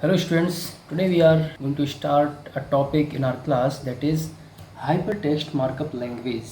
Hello students, today we are going to start a topic in our class that is hypertext markup language,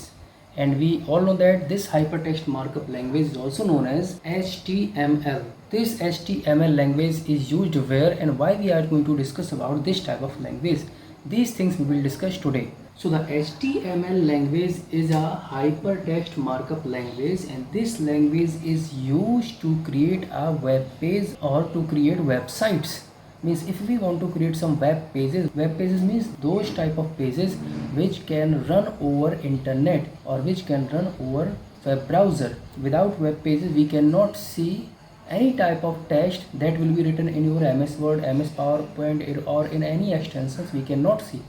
and we all know that this hypertext markup language is also known as HTML. This HTML language is used where and why we are going to discuss about this type of language. These things we will discuss today. So the HTML language is a hypertext markup language, and this language is used to create a web page or to create websites. Means if we want to create some web pages means those type of pages which can run over internet or which can run over web browser. Without web pages we cannot see any type of text that will be written in your MS Word, MS PowerPoint, or in any extensions we cannot see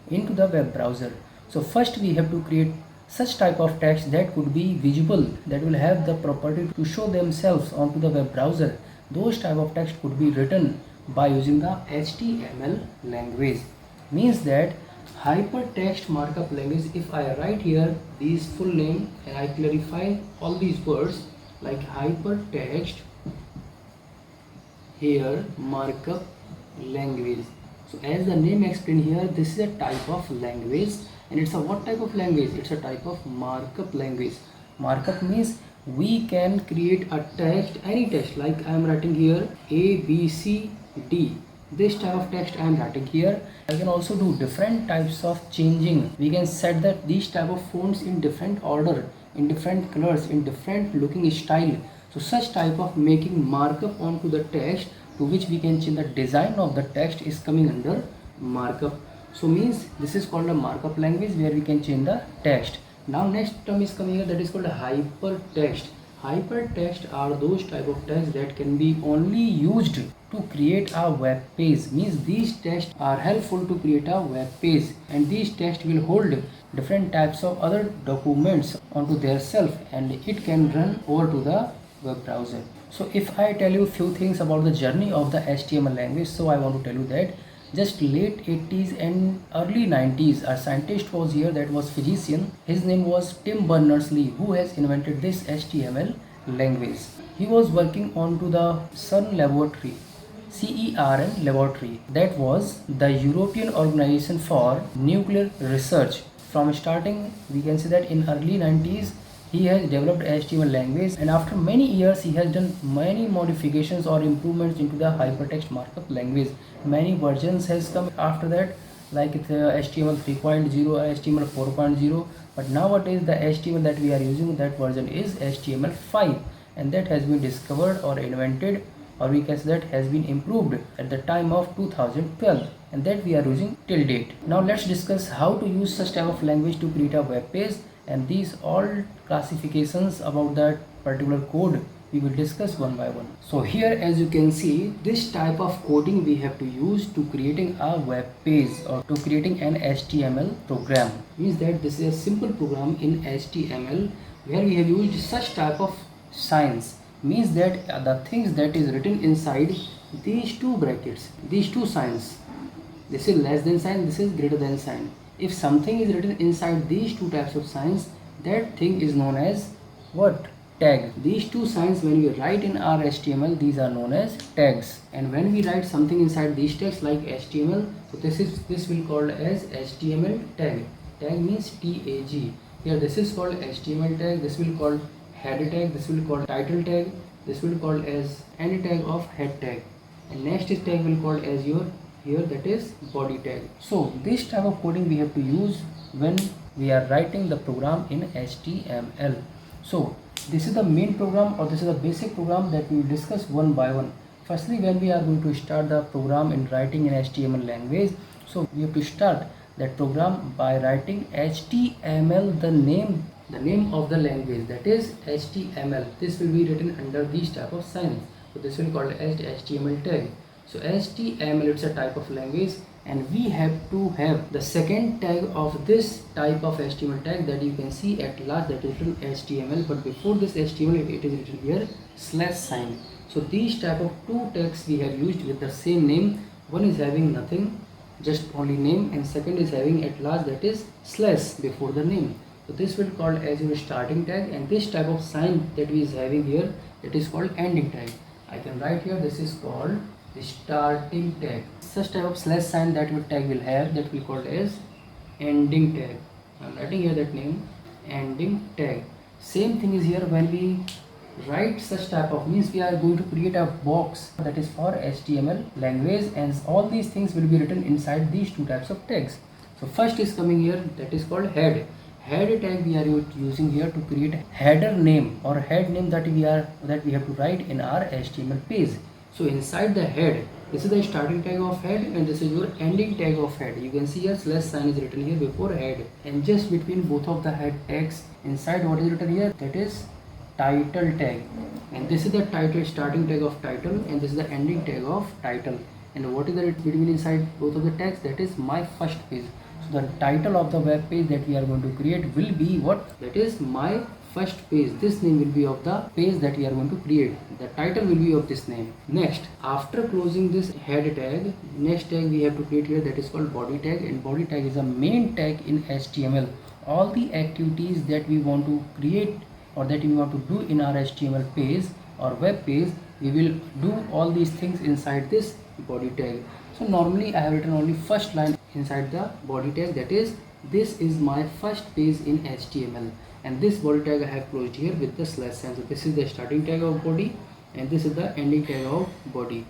into the web browser. So first we have to create such type of text that could be visible, that will have the property to show themselves onto the web browser. Those type of text could be written by using the HTML language. Means that hypertext markup language, if I write here these full name and I clarify all these words like hypertext here markup language. So as the name explained here, this is a type of language, and it's a what type of language? It's a type of markup language. Markup means we can create a text, any text, like I am writing here A B C D. This type of text I am writing here. I can also do different types of changing. We can set that these type of fonts in different order, in different colors, in different looking style. So such type of making markup onto the text, to which we can change the design of the text, is coming under markup. So means this is called a markup language where we can change the text. Now next term is coming here, that is called a hypertext. Hypertext are those type of text that can be only used to create a web page. Means these texts are helpful to create a web page, and these texts will hold different types of other documents onto their self, and it can run over to the web browser. So if I tell you few things about the journey of the HTML language, so I want to tell you that just late 80s and early 90s a scientist was here, that was physician. His name was Tim Berners-Lee, who has invented this HTML language. He was working on to the CERN laboratory, CERN laboratory, that was the European Organization for Nuclear Research. From starting we can say that in early 90s he has developed HTML language, and after many years he has done many modifications or improvements into the hypertext markup language. Many versions has come after that, like HTML 3.0, HTML 4.0, but nowadays the HTML that we are using, that version is HTML 5, and that has been discovered or invented, or we can say that has been improved at the time of 2012, and that we are using till date. Now let's discuss how to use such type of language to create a web page, and these all classifications about that particular code we will discuss one by one. So here as you can see, this type of coding we have to use to creating a web page or to creating an HTML program. Means that this is a simple program in HTML where we have used such type of signs. Means that the things that is written inside these two brackets, these two signs, this is less than sign, this is greater than sign. If something is written inside these two types of signs, that thing is known as what? Tag. These two signs when we write in our HTML, these are known as tags. And when we write something inside these tags like HTML, so this will called as HTML tag. Tag means TAG. Here this is called HTML tag, this will called head tag, this will called title tag, this will called as any tag of head tag, and next is tag will called as your here, that is body tag. So this type of coding we have to use when we are writing the program in HTML. So this is the main program, or this is the basic program that we will discuss one by one. Firstly, when we are going to start the program in writing in HTML language, so we have to start that program by writing HTML, the name of the language, that is HTML. This will be written under these type of signs. So this will be called as HTML tag. So HTML, it's a type of language, and we have to have the second tag of this type of HTML tag that you can see at last, that is written HTML, but before this HTML it is written here slash sign. So these type of two tags we have used with the same name. One is having nothing, just only name, and second is having at last, that is slash before the name. So this will called as your starting tag, and this type of sign that we is having here, it is called ending tag. I can write here, this is called the starting tag. Such type of slash sign that your tag will have, that will called as ending tag. I'm writing here that name, ending tag. Same thing is here when we write such type of, means we are going to create a box that is for HTML language, and all these things will be written inside these two types of tags. So first is coming here, that is called head. Head tag we are using here to create header name or head name that we have to write in our HTML page. So inside the head, this is the starting tag of head and this is your ending tag of head. You can see here slash sign is written here before head, and just between both of the head tags, inside what is written here, that is title tag, and this is the title starting tag of title and this is the ending tag of title. And what is the between inside both of the tags, that is my first page. So the title of the web page that we are going to create will be what, that is my first page. This name will be of the page that we are going to create. The title will be of this name. Next, after closing this head tag, next tag we have to create here, that is called body tag, and body tag is a main tag in HTML. All the activities that we want to create or that we want to do in our HTML page or web page, we will do all these things inside this body tag. So normally I have written only first line inside the body tag, that is, this is my first page in HTML, and this body tag I have closed here with the slash sign. So this is the starting tag of body and this is the ending tag of body.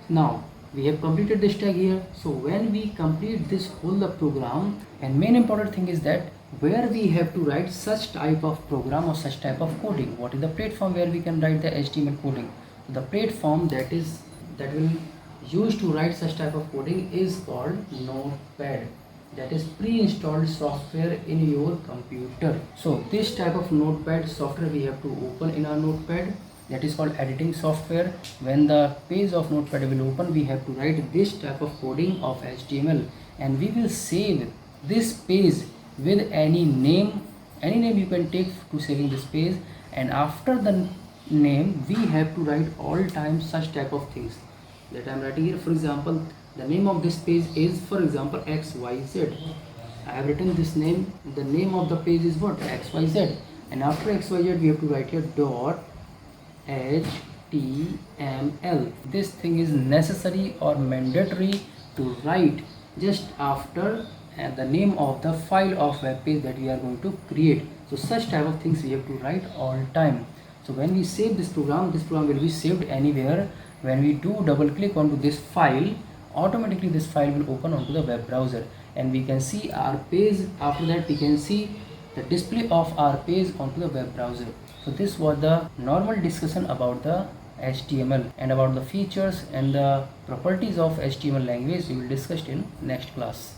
Now we have completed this tag here. So when we complete this whole the program, and main important thing is that where we have to write such type of program or such type of coding, what is the platform where we can write the HTML coding. So the platform that will use to write such type of coding is called Notepad. That is pre-installed software in your computer. So this type of Notepad software we have to open in our Notepad, that is called editing software. When the page of Notepad will open, we have to write this type of coding of HTML, and we will save this page with any name you can take to saving this page. And after the name, we have to write all time such type of things that I am writing here. For example, the name of this page is, for example, XYZ. I have written this name. The name of the page is what, XYZ, and after XYZ we have to write here dot HTML. This thing is necessary or mandatory to write just after the name of the file of web page that we are going to create. So such type of things we have to write all time. So when we save this program will be saved anywhere. When we do double click onto this file, automatically this file will open onto the web browser, and we can see our page. After that we can see the display of our page onto the web browser. So this was the normal discussion about the HTML and about the features and the properties of HTML language. We will discuss in next class.